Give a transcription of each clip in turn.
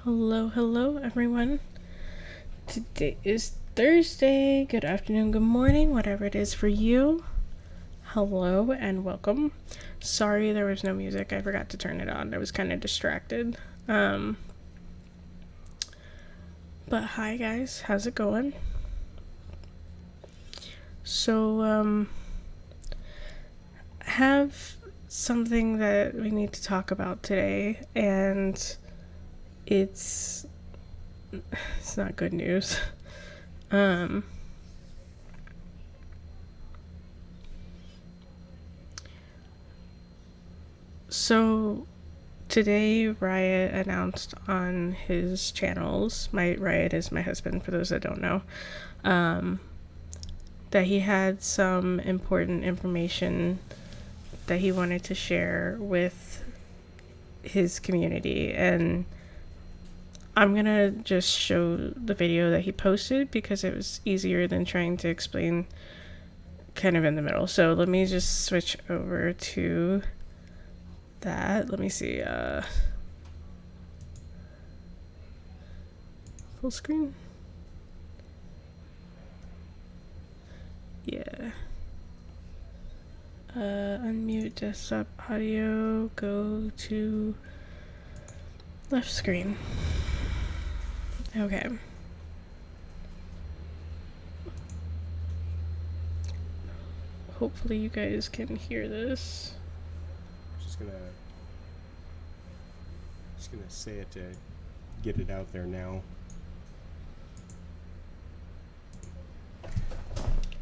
Hello, everyone. Today is Thursday. Good afternoon, good morning, whatever it is for you. Hello and welcome. Sorry there was no music. I forgot to turn it on. I was kind of distracted. But hi, guys. How's it going? So, I have something that we need to talk about today, and it's not good news. So today Riot announced on his channels, my Riot is my husband for those that don't know, that he had some important information that he wanted to share with his community, and I'm gonna just show the video that he posted because it was easier than trying to explain kind of in the middle. So let me just switch over to that. Let me see, full screen. Yeah. Unmute desktop audio, go to left screen. Okay. Hopefully you guys can hear this. Just gonna say it to get it out there now.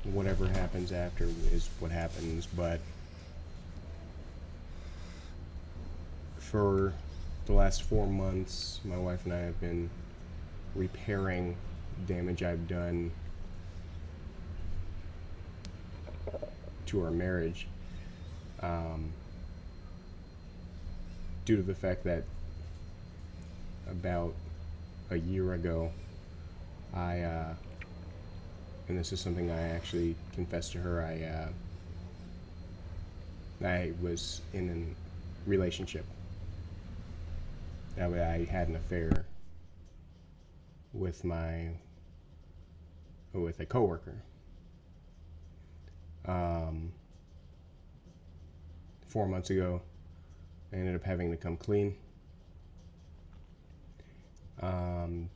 Whatever happens after is what happens, but for the last 4 months, my wife and I have been repairing damage I've done to our marriage, due to the fact that about a year ago, and this is something I actually confessed to her, I was in a relationship. I had an affair with a coworker. 4 months ago, I ended up having to come clean. The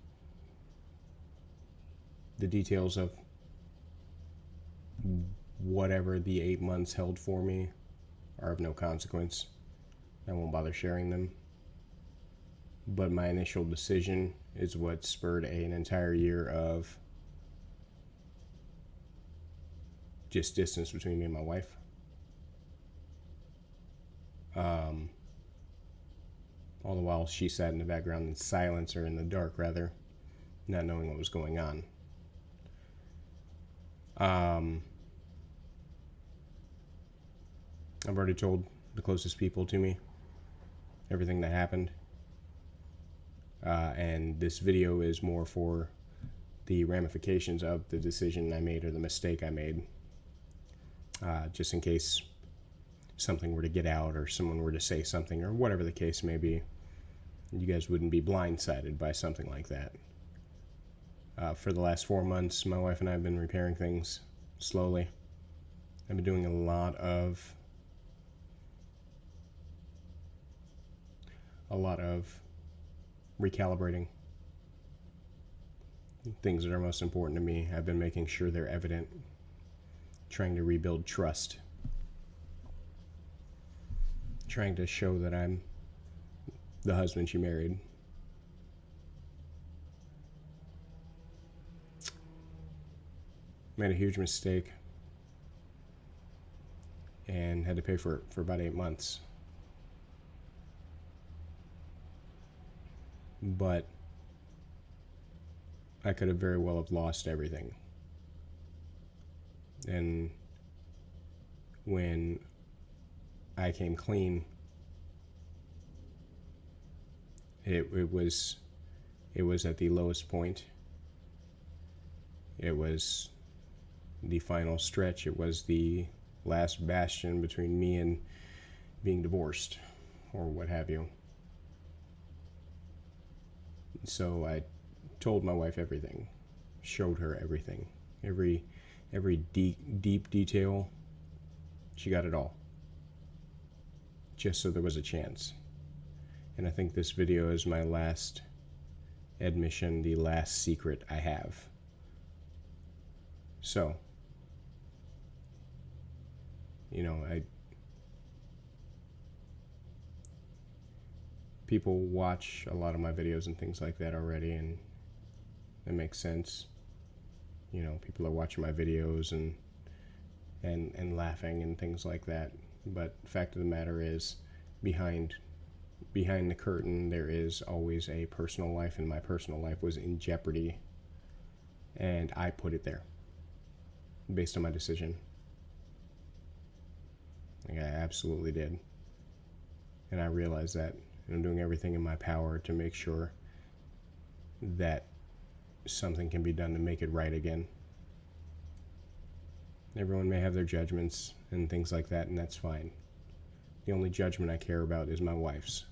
details of whatever the 8 months held for me are of no consequence. I won't bother sharing them. But my initial decision is what spurred an entire year of just distance between me and my wife. All the while she sat in the background in silence, or in the dark rather, not knowing what was going on. I've already told the closest people to me everything that happened. And this video is more for the ramifications of the decision I made, or the mistake I made. Just in case something were to get out, or someone were to say something, or whatever the case may be, you guys wouldn't be blindsided by something like that. For the last 4 months, my wife and I have been repairing things slowly. I've been doing a lot of recalibrating things that are most important to me. I've been making sure they're evident, trying to rebuild trust, trying to show that I'm the husband she married. Made a huge mistake and had to pay for it for about 8 months. But I could have very well have lost everything. And when I came clean, it was at the lowest point. It was the final stretch. It was the last bastion between me and being divorced, or what have you. So I told my wife everything, showed her everything, every deep detail. She got it all, just so there was a chance. And I think this video is my last admission, the last secret I have. So, people watch a lot of my videos and things like that already, and it makes sense. People are watching my videos and laughing and things like that. But the fact of the matter is, behind the curtain, there is always a personal life, and my personal life was in jeopardy, and I put it there based on my decision. I absolutely did. And I realized that, and I'm doing everything in my power to make sure that something can be done to make it right again. Everyone may have their judgments and things like that, and that's fine. The only judgment I care about is my wife's.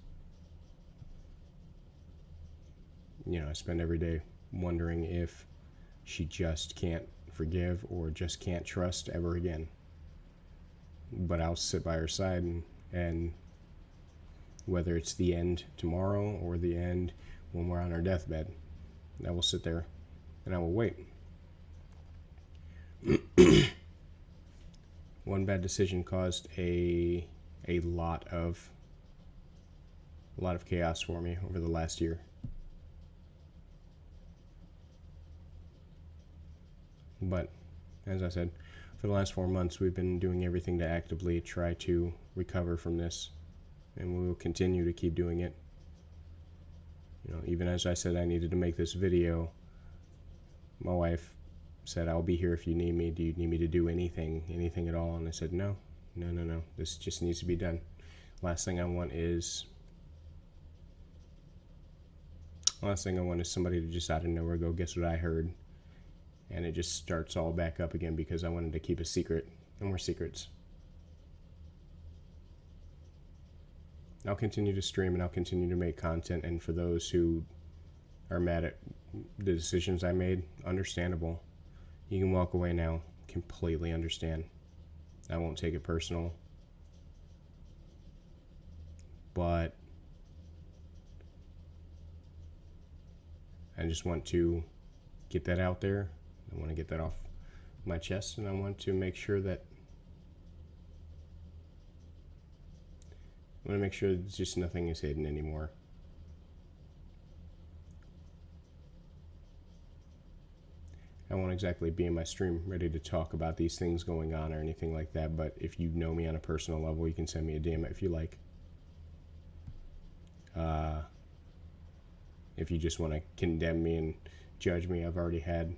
I spend every day wondering if she just can't forgive or just can't trust ever again. But I'll sit by her side, and whether it's the end tomorrow or the end when we're on our deathbed, I will sit there and I will wait. One bad decision caused a lot of chaos for me over the last year. But as I said, for the last 4 months, we've been doing everything to actively try to recover from this, and we will continue to keep doing it. Even as I said I needed to make this video, my wife said, "I'll be here if you need me. Do you need me to do anything at all?" And I said, no. This just needs to be done. Last thing I want is somebody to just out of nowhere go, "Guess what I heard?" And it just starts all back up again because I wanted to keep a secret. No more secrets. I'll continue to stream and I'll continue to make content, and for those who are mad at the decisions I made, understandable. You can walk away now. Completely understand. I won't take it personal. But I just want to get that out there. I want to get that off my chest, and I want to make sure that just nothing is hidden anymore. I won't exactly be in my stream ready to talk about these things going on or anything like that, but if you know me on a personal level, you can send me a DM if you like. If you just want to condemn me and judge me, I've already had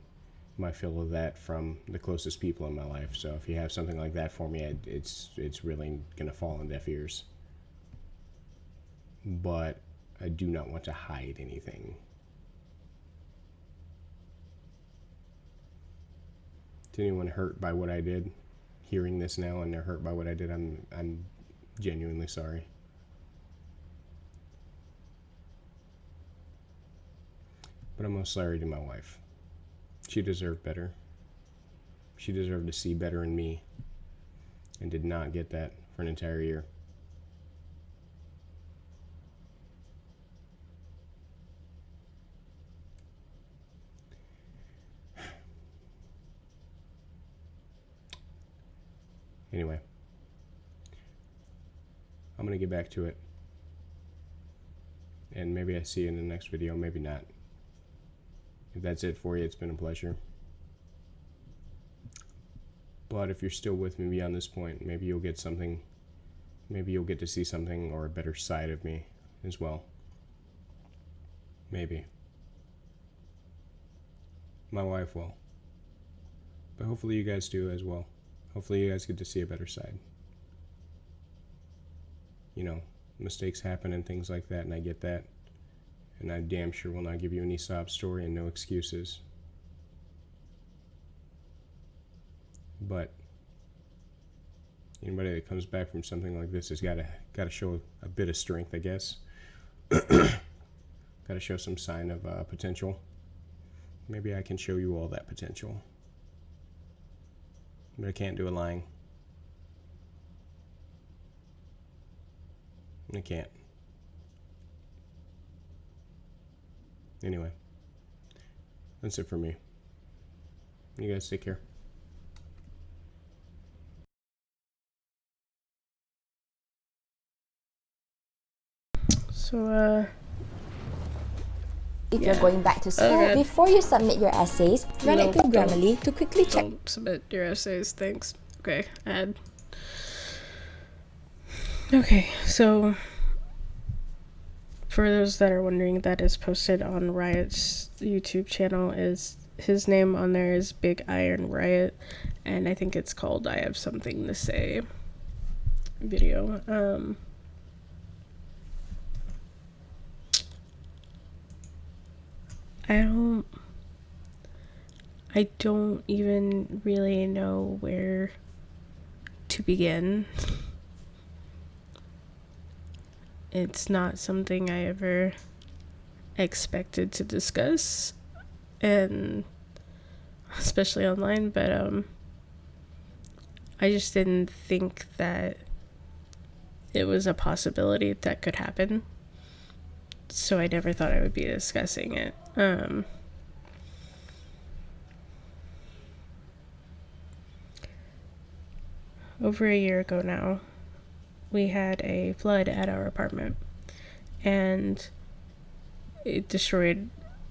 my fill of that from the closest people in my life. So if you have something like that for me, it's really gonna fall on deaf ears. But I do not want to hide anything. To anyone hurt by what I did, hearing this now and they're hurt by what I did, I'm genuinely sorry. But I'm most sorry to my wife. She deserved better. She deserved to see better in me, and did not get that for an entire year. Anyway, I'm going to get back to it. And maybe I see you in the next video, maybe not. If that's it for you, it's been a pleasure. But if you're still with me beyond this point, maybe you'll get something. Maybe you'll get to see something or a better side of me as well. Maybe. My wife will. But hopefully you guys do as well. Hopefully you guys get to see a better side. Mistakes happen and things like that, and I get that. And I damn sure will not give you any sob story and no excuses. But anybody that comes back from something like this has got to show a bit of strength, I guess. Got Got to show some sign of potential. Maybe I can show you all that potential. But I can't do a lying. I can't. Anyway, that's it for me. You guys take care. So, If you're going back to school, God. before you submit your essays, run it through Don't- Grammarly to quickly check. don't submit your essays, thanks. Okay, add. Okay, so for those that are wondering, that is posted on Riot's YouTube channel. Is his name on there is Big Iron Riot, and I think it's called I Have Something to Say video. I don't even really know where to begin. It's not something I ever expected to discuss, and especially online, but I just didn't think that it was a possibility that could happen, so I never thought I would be discussing it. Over a year ago now, we had a flood at our apartment, and it destroyed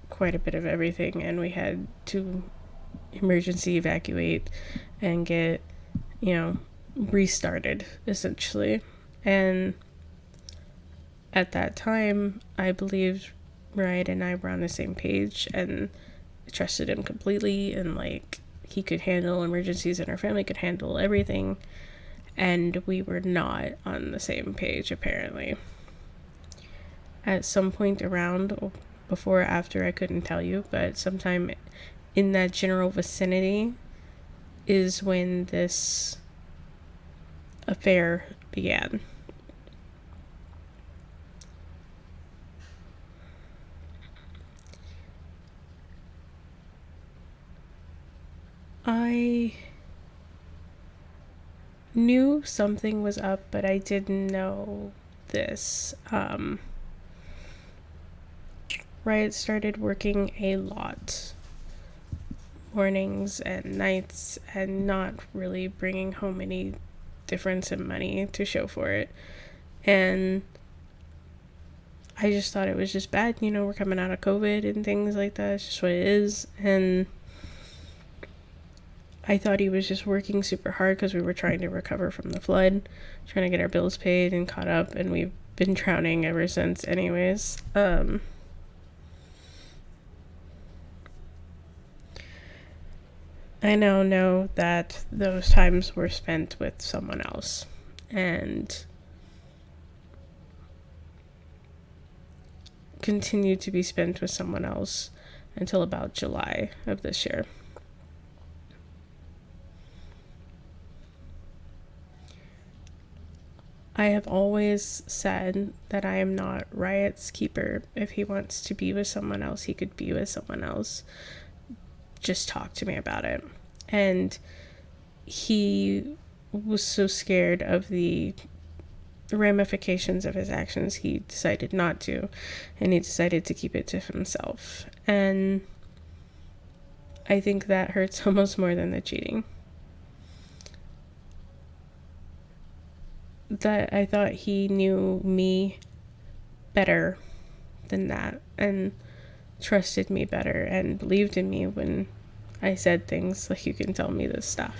quite a bit of everything, and we had to emergency evacuate and get, restarted, essentially. And at that time, I believed Riot and I were on the same page, and I trusted him completely, and he could handle emergencies and our family could handle everything. And we were not on the same page, apparently. At some point around, before or after, I couldn't tell you, but sometime in that general vicinity is when this affair began. I knew something was up, but I didn't know this. Riot started working a lot, mornings and nights, and not really bringing home any difference in money to show for it. And I just thought it was just bad. We're coming out of COVID and things like that. It's just what it is. And I thought he was just working super hard because we were trying to recover from the flood, trying to get our bills paid and caught up, and we've been drowning ever since anyways. I now know that those times were spent with someone else, and continued to be spent with someone else until about July of this year. I have always said that I am not Riot's keeper. If he wants to be with someone else, he could be with someone else. Just talk to me about it. And he was so scared of the ramifications of his actions, he decided not to, and he decided to keep it to himself. And I think that hurts almost more than the cheating. That I thought he knew me better than that, and trusted me better, and believed in me when I said things like, you can tell me this stuff.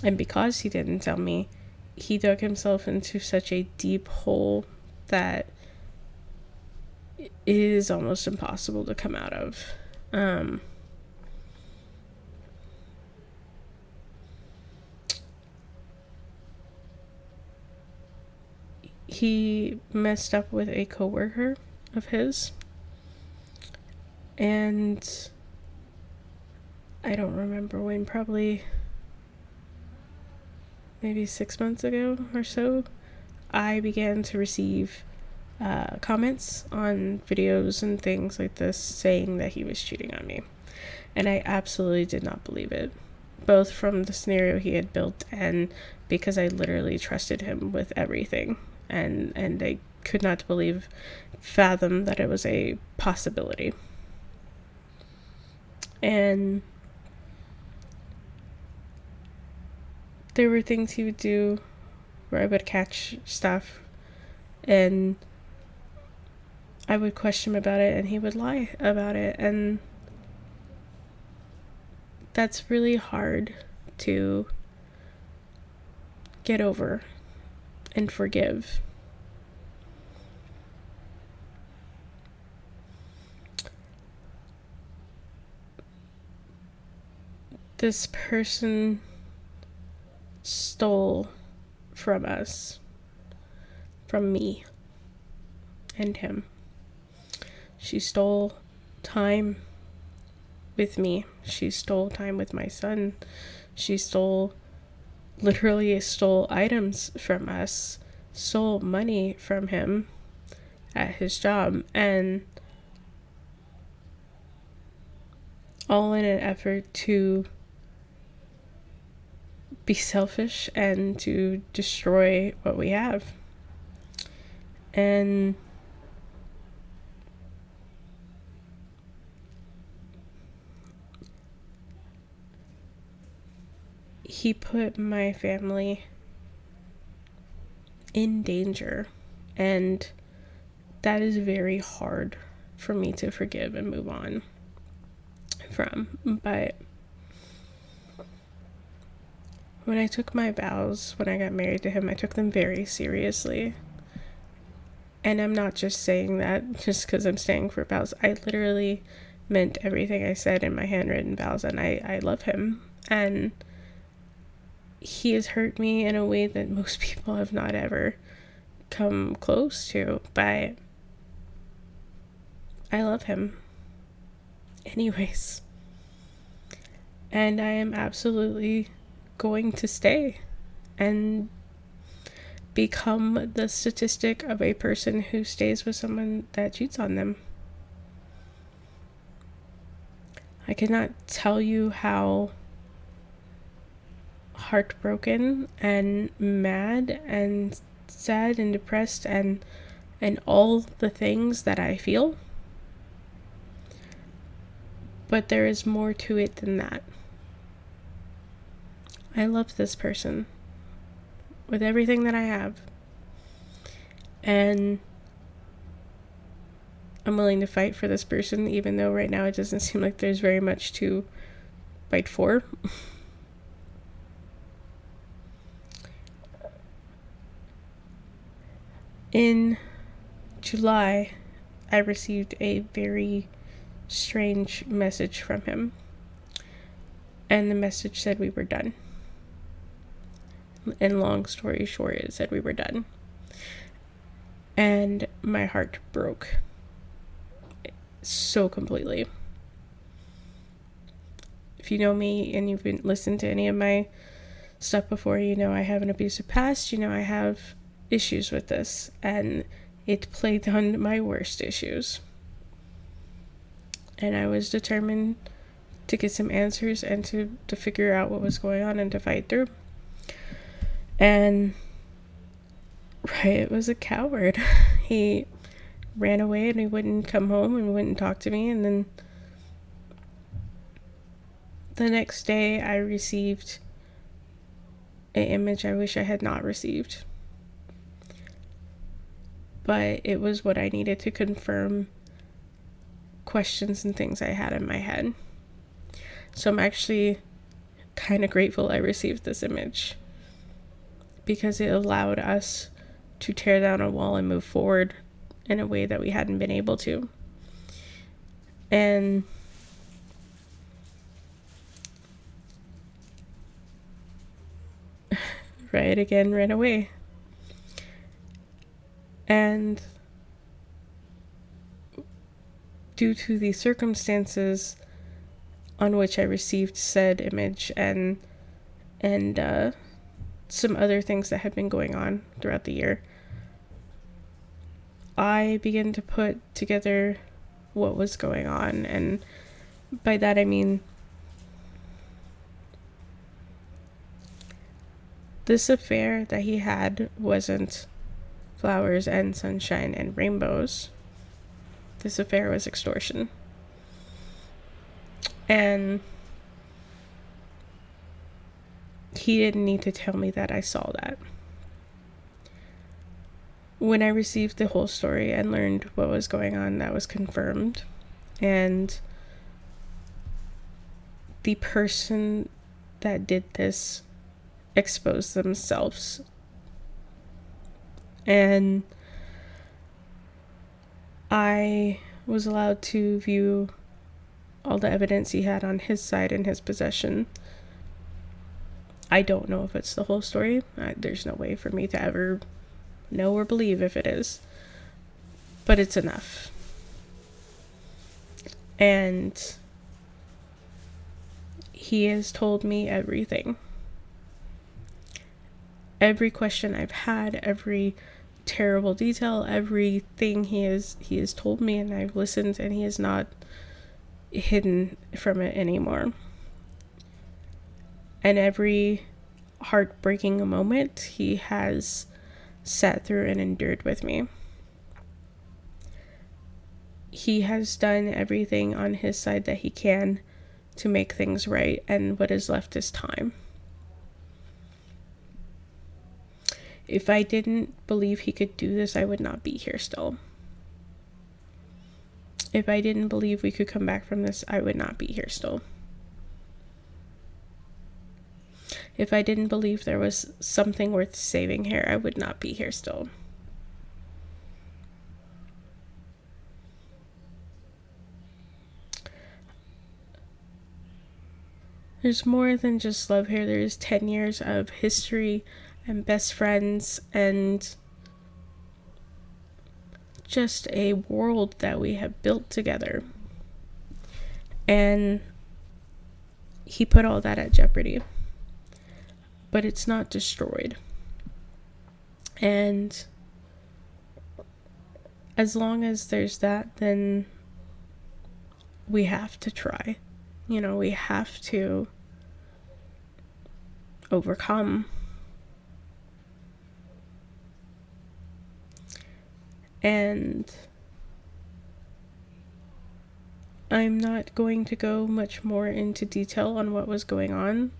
And because he didn't tell me, he dug himself into such a deep hole that it is almost impossible to come out of. He messed up with a coworker of his, and I don't remember when, probably maybe 6 months ago or so, I began to receive comments on videos and things like this saying that he was cheating on me. And I absolutely did not believe it, both from the scenario he had built and because I literally trusted him with everything. And I could not fathom that it was a possibility. And there were things he would do where I would catch stuff and I would question him about it and he would lie about it. And that's really hard to get over and forgive. This person stole from us, from me and him. She stole time with me. She stole time with my son. She literally stole items from us, stole money from him at his job, and all in an effort to be selfish and to destroy what we have. And he put my family in danger, and that is very hard for me to forgive and move on from. But when I took my vows, when I got married to him, I took them very seriously. And I'm not just saying that just because I'm staying for vows. I literally meant everything I said in my handwritten vows, and I love him. And he has hurt me in a way that most people have not ever come close to, but I love him anyways. And I am absolutely going to stay and become the statistic of a person who stays with someone that cheats on them. I cannot tell you how heartbroken and mad and sad and depressed and all the things that I feel. But there is more to it than that. I love this person with everything that I have. And I'm willing to fight for this person, even though right now it doesn't seem like there's very much to fight for. In July, I received a very strange message from him. And the message said we were done. And long story short, it said we were done. And my heart broke so completely. If you know me and you've been listened to any of my stuff before, you know I have an abusive past. You know I have issues with this, and it played on my worst issues. And I was determined to get some answers and to figure out what was going on and to fight through. And Riot was a coward. He ran away and he wouldn't come home and wouldn't talk to me. And then the next day I received an image I wish I had not received. But it was what I needed to confirm questions and things I had in my head. So I'm actually kind of grateful I received this image, because it allowed us to tear down a wall and move forward in a way that we hadn't been able to. And Riot again ran away. And due to the circumstances on which I received said image and some other things that had been going on throughout the year, I began to put together what was going on, and by that I mean this affair that he had wasn't flowers and sunshine and rainbows. This affair was extortion. And he didn't need to tell me that. I saw that. When I received the whole story and learned what was going on, that was confirmed. And the person that did this exposed themselves. And I was allowed to view all the evidence he had on his side in his possession. I don't know if it's the whole story. There's no way for me to ever know or believe if it is. But it's enough. And he has told me everything. Every question I've had, every terrible detail, everything he has told me, and I've listened, and he has not hidden from it anymore. And every heartbreaking moment he has sat through and endured with me. He has done everything on his side that he can to make things right, and what is left is time. If I didn't believe he could do this, I would not be here still. If I didn't believe we could come back from this, I would not be here still. If I didn't believe there was something worth saving here, I would not be here still. There's more than just love here. There's 10 years of history and best friends and just a world that we have built together. And he put all that at jeopardy. But it's not destroyed. And as long as there's that, then we have to try. You know, we have to overcome. And I'm not going to go much more into detail on what was going on,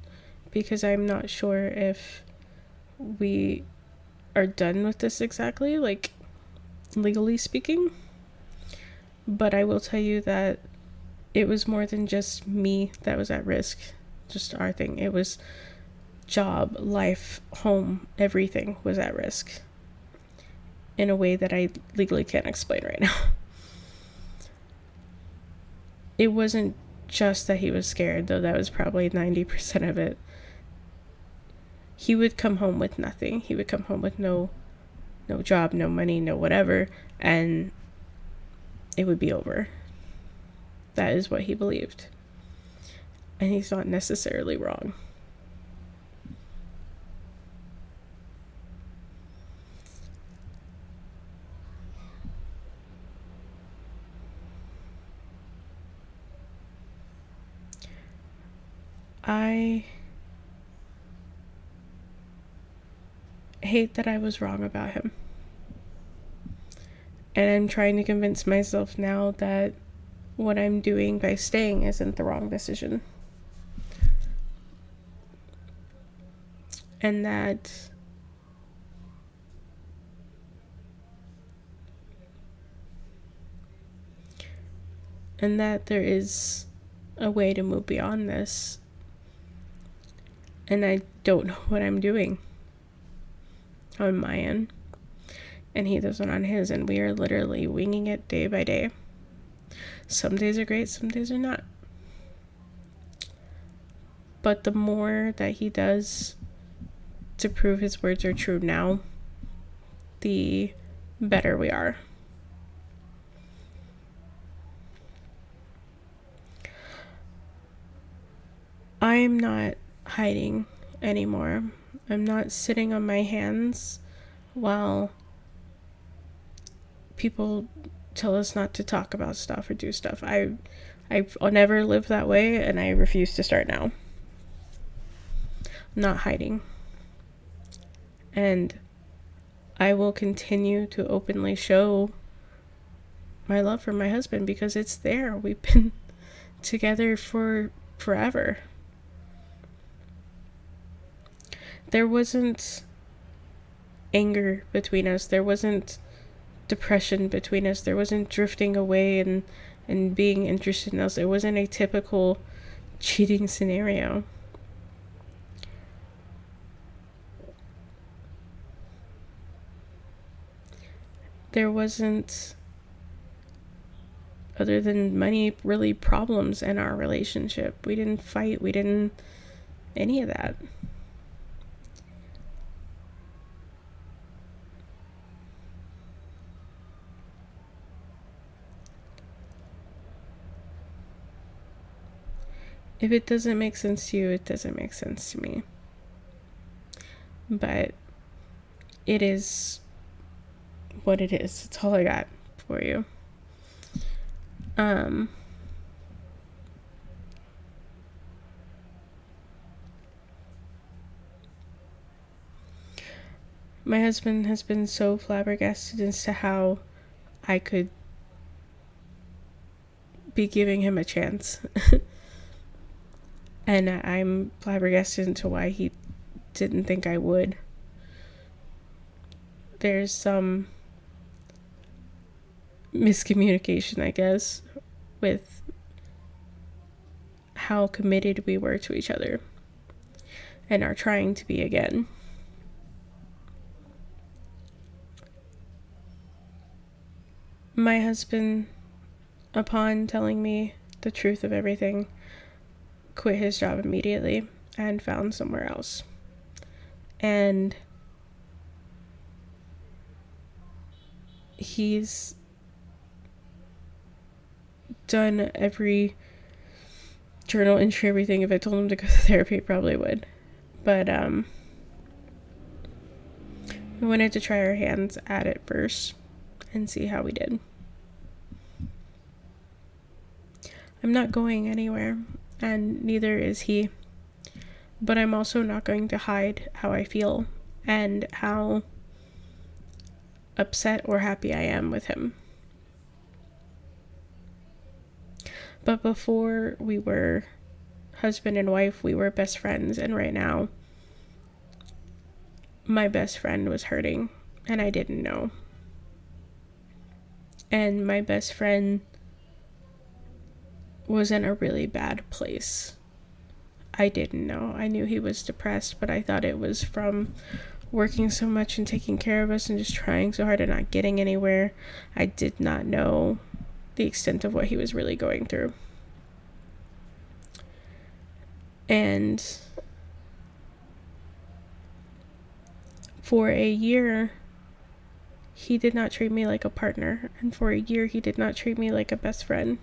because I'm not sure if we are done with this exactly, like legally speaking. But I will tell you that it was more than just me that was at risk, just our thing. It was job, life, home, everything was at risk in a way that I legally can't explain right now. It wasn't just that he was scared, though that was probably 90% of it. He would come home with nothing. He would come home with no job, no money, no whatever, and it would be over. That is what he believed. And he's not necessarily wrong. I hate that I was wrong about him. And I'm trying to convince myself now that what I'm doing by staying isn't the wrong decision. And that there is a way to move beyond this. And I don't know what I'm doing on my end. And he does it on his, and we are literally winging it day by day. Some days are great, some days are not. But the more that he does to prove his words are true now, the better we are. I am not hiding anymore. I'm not sitting on my hands while people tell us not to talk about stuff or do stuff. I've never lived that way, and I refuse to start now. I'm not hiding. And I will continue to openly show my love for my husband because it's there. We've been together for forever. There wasn't anger between us. There wasn't depression between us. There wasn't drifting away and being interested in us. It wasn't a typical cheating scenario. There wasn't, other than money, really problems in our relationship. We didn't fight. We didn't any of that. If it doesn't make sense to you, it doesn't make sense to me. But it is what it is. That's all I got for you. My husband has been so flabbergasted as to how I could be giving him a chance. And I'm flabbergasted into why he didn't think I would. There's some miscommunication, I guess, with how committed we were to each other and are trying to be again. My husband, upon telling me the truth of everything, quit his job immediately and found somewhere else. And he's done every journal entry, everything. If I told him to go to therapy, he probably would. But we wanted to try our hands at it first and see how we did. I'm not going anywhere, and neither is he. But I'm also not going to hide how I feel and how upset or happy I am with him. But before we were husband and wife, we were best friends, and right now my best friend was hurting and I didn't know. And my best friend was in a really bad place. I didn't know. I knew he was depressed, but I thought it was from working so much and taking care of us and just trying so hard and not getting anywhere. I did not know the extent of what he was really going through. And for a year, he did not treat me like a partner. And for a year, he did not treat me like a best friend.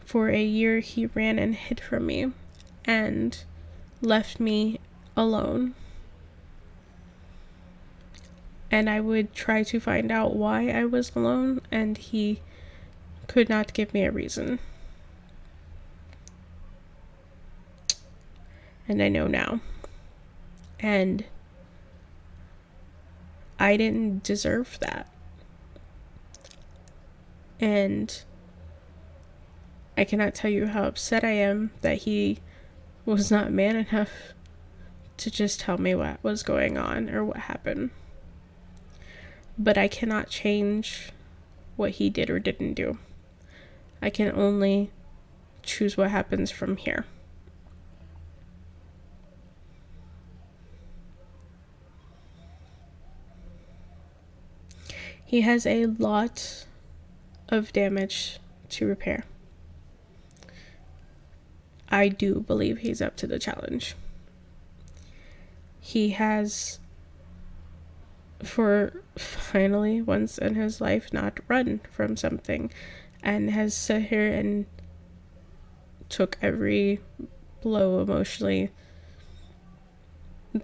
For a year, he ran and hid from me and left me alone. And I would try to find out why I was alone, and he could not give me a reason. And I know now. And I didn't deserve that. And I cannot tell you how upset I am that he was not man enough to just tell me what was going on or what happened. But I cannot change what he did or didn't do. I can only choose what happens from here. He has a lot of damage to repair. I do believe he's up to the challenge. He has, for finally once in his life, not run from something, and has sat here and took every blow emotionally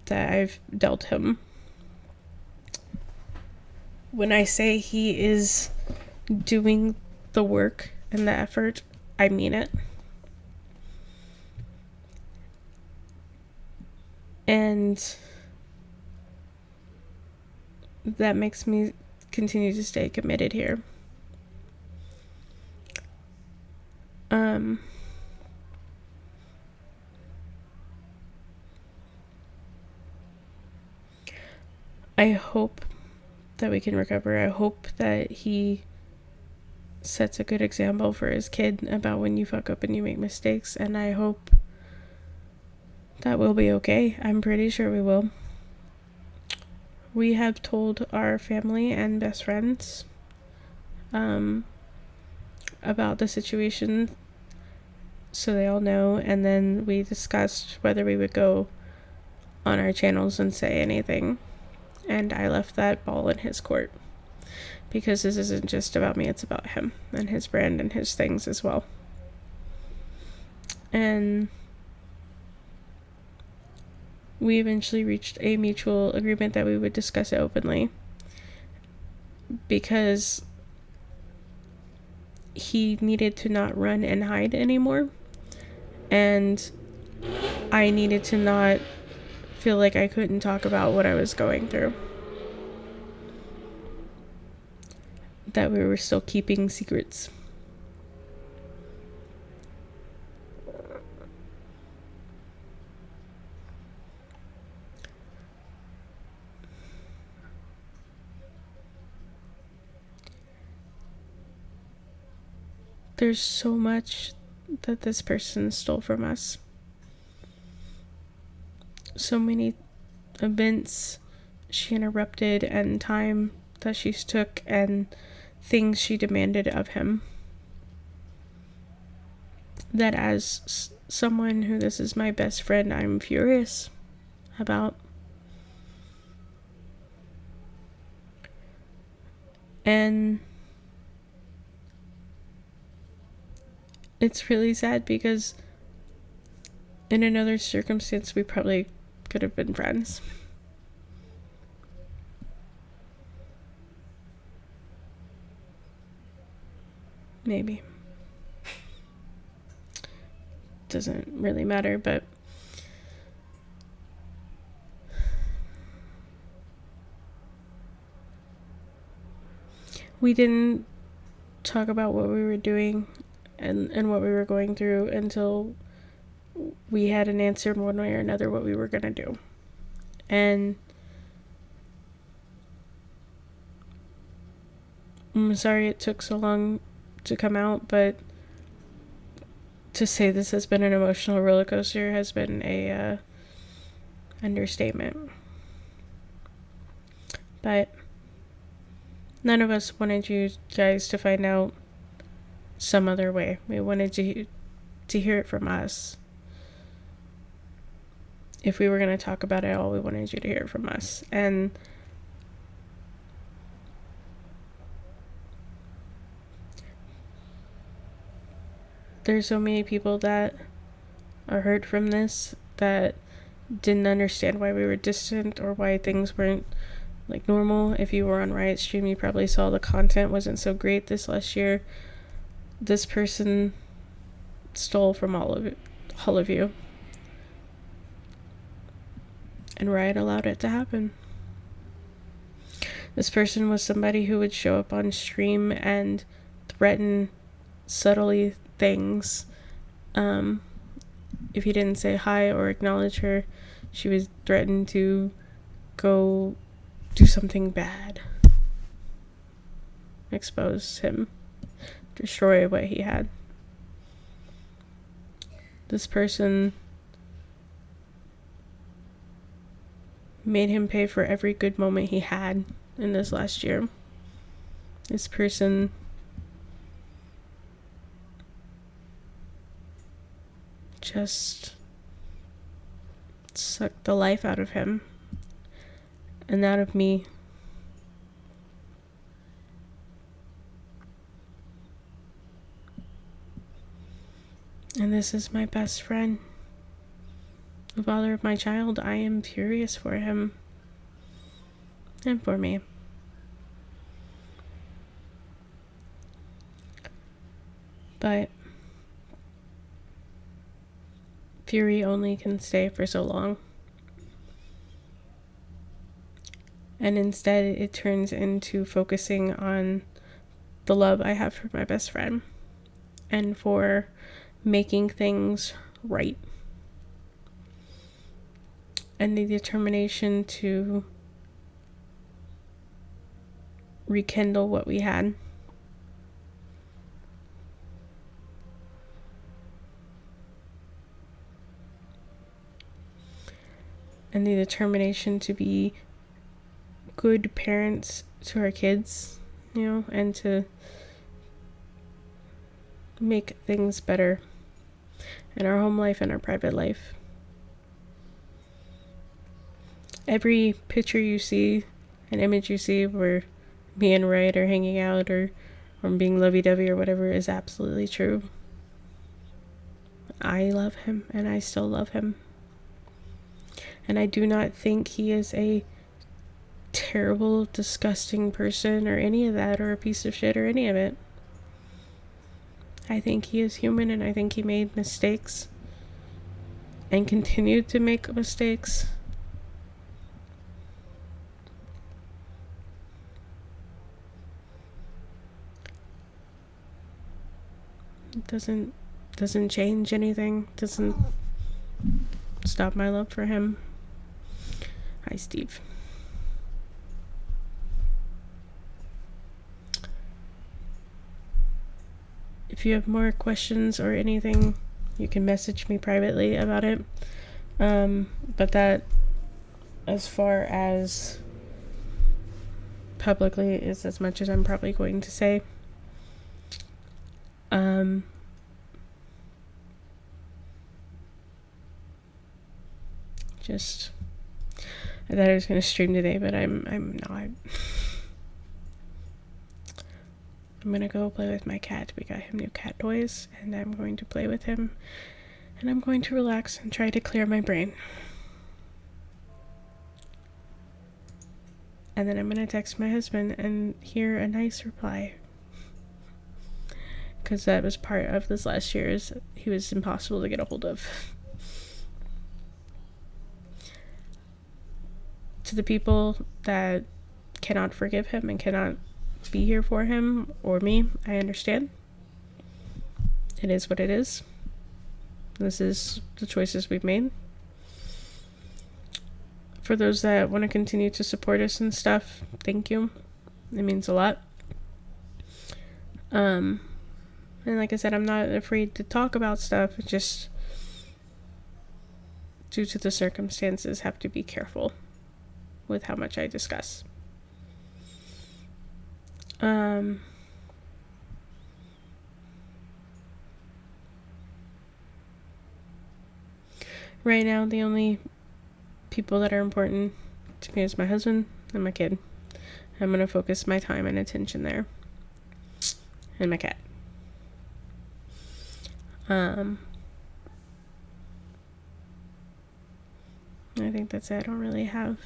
that I've dealt him when I say he is doing the work and the effort, I mean it. And that makes me continue to stay committed here. I hope that we can recover. I hope that he sets a good example for his kid about when you fuck up and you make mistakes, and I hope that we'll be okay. I'm pretty sure we will. We have told our family and best friends about the situation, so they all know, and then we discussed whether we would go on our channels and say anything, and I left that ball in his court, because this isn't just about me, it's about him and his brand and his things as well. And we eventually reached a mutual agreement that we would discuss it openly, because he needed to not run and hide anymore, and I needed to not feel like I couldn't talk about what I was going through, that we were still keeping secrets. There's so much that this person stole from us. So many events she interrupted, and time that she took, and things she demanded of him, that as someone who this is my best friend, I'm furious about. And it's really sad, because in another circumstance we probably could have been friends. Maybe. Doesn't really matter, but we didn't talk about what we were doing and what we were going through until we had an answer one way or another what we were going to do. And I'm sorry it took so long to come out, but to say this has been an emotional roller coaster has been a understatement. But none of us wanted you guys to find out some other way. We wanted to hear it from us. If we were going to talk about it all, we wanted you to hear it from us. And there's so many people that are hurt from this, that didn't understand why we were distant or why things weren't like normal. If you were on Riot stream, you probably saw the content wasn't so great this last year. This person stole from all of you. And Riot allowed it to happen. This person was somebody who would show up on stream and threaten subtly things. If you didn't say hi or acknowledge her, she was threatened to go do something bad. Expose him. Destroy what he had. This person made him pay for every good moment he had in this last year. This person just sucked the life out of him and out of me. And this is my best friend, the father of my child. I am furious for him and for me. But fury only can stay for so long. And instead it turns into focusing on the love I have for my best friend and for making things right. And the determination to rekindle what we had. And the determination to be good parents to our kids, and to make things better in our home life and our private life. Every picture you see, an image you see where me and Riot are hanging out or being lovey-dovey or whatever is absolutely true. I love him and I still love him. And I do not think he is a terrible, disgusting person or any of that, or a piece of shit or any of it. I think he is human, and I think he made mistakes and continued to make mistakes. It doesn't change anything. Doesn't stop my love for him. Hi, Steve. If you have more questions or anything, you can message me privately about it. But that, as far as publicly, is as much as I'm probably going to say. Just, I thought I was going to stream today, but I'm not. I'm going to go play with my cat. We got him new cat toys, and I'm going to play with him, and I'm going to relax and try to clear my brain. And then I'm going to text my husband and hear a nice reply. Because that was part of this last year's, he was impossible to get a hold of. To the people that cannot forgive him and cannot be here for him or me, I understand. It is what it is. This is the choices we've made. For those that want to continue to support us and stuff, thank you. It means a lot. And like I said, I'm not afraid to talk about stuff. It's just, due to the circumstances, have to be careful with how much I discuss. Right now, the only people that are important to me is my husband and my kid. I'm going to focus my time and attention there. And my cat. I think that's it. I don't really have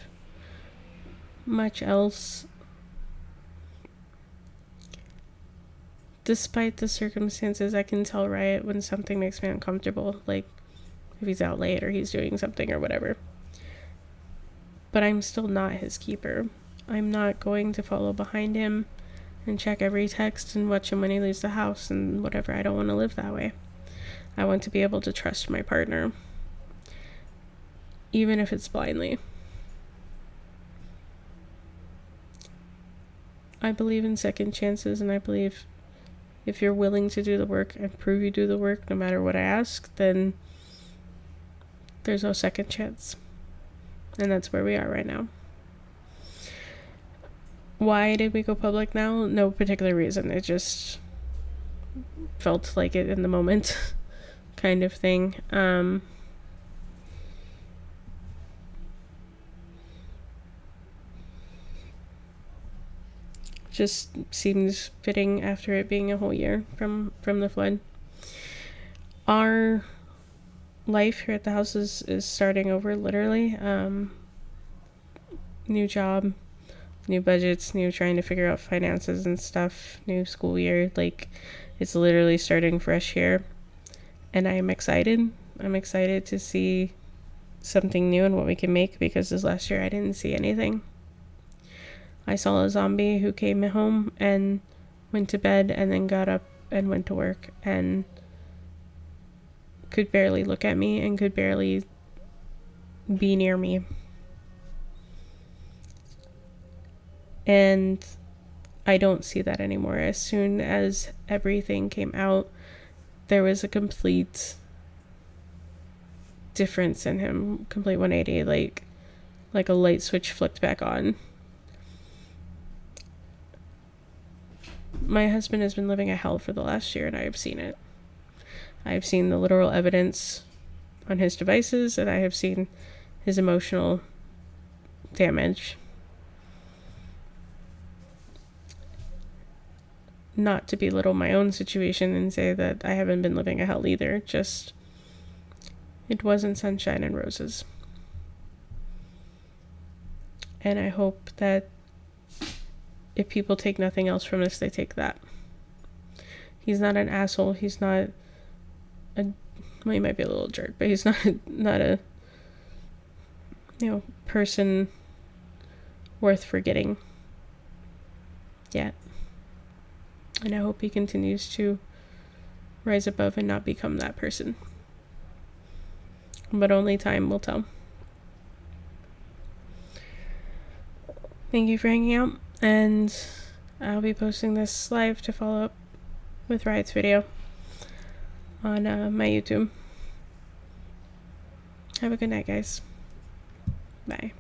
much else. Despite the circumstances, I can tell Riot when something makes me uncomfortable, like if he's out late or he's doing something or whatever. But I'm still not his keeper. I'm not going to follow behind him and check every text and watch him when he leaves the house and whatever. I don't want to live that way. I want to be able to trust my partner, even if it's blindly. I believe in second chances, and I believe if you're willing to do the work and prove you do the work no matter what I ask, then there's no second chance. And that's where we are right now. Why did we go public now? No particular reason. It just felt like it in the moment kind of thing. Just seems fitting after it being a whole year from the flood. Our life here at the house is starting over, literally. New job, new budgets, new trying to figure out finances and stuff, new school year. Like, it's literally starting fresh here. And I am excited. I'm excited to see something new and what we can make, because this last year I didn't see anything. I saw a zombie who came home and went to bed and then got up and went to work and could barely look at me and could barely be near me. And I don't see that anymore. As soon as everything came out, there was a complete difference in him, complete 180, like a light switch flipped back on. My husband has been living a hell for the last year, and I have seen it. I have seen the literal evidence on his devices, and I have seen his emotional damage. Not to belittle my own situation and say that I haven't been living a hell either, just it wasn't sunshine and roses. And I hope that if people take nothing else from this, they take that. He's not an asshole. He's not well, he might be a little jerk, but he's not a person worth forgetting yet. And I hope he continues to rise above and not become that person. But only time will tell. Thank you for hanging out, and I'll be posting this live to follow up with Riot's video on my YouTube. Have a good night, guys. Bye.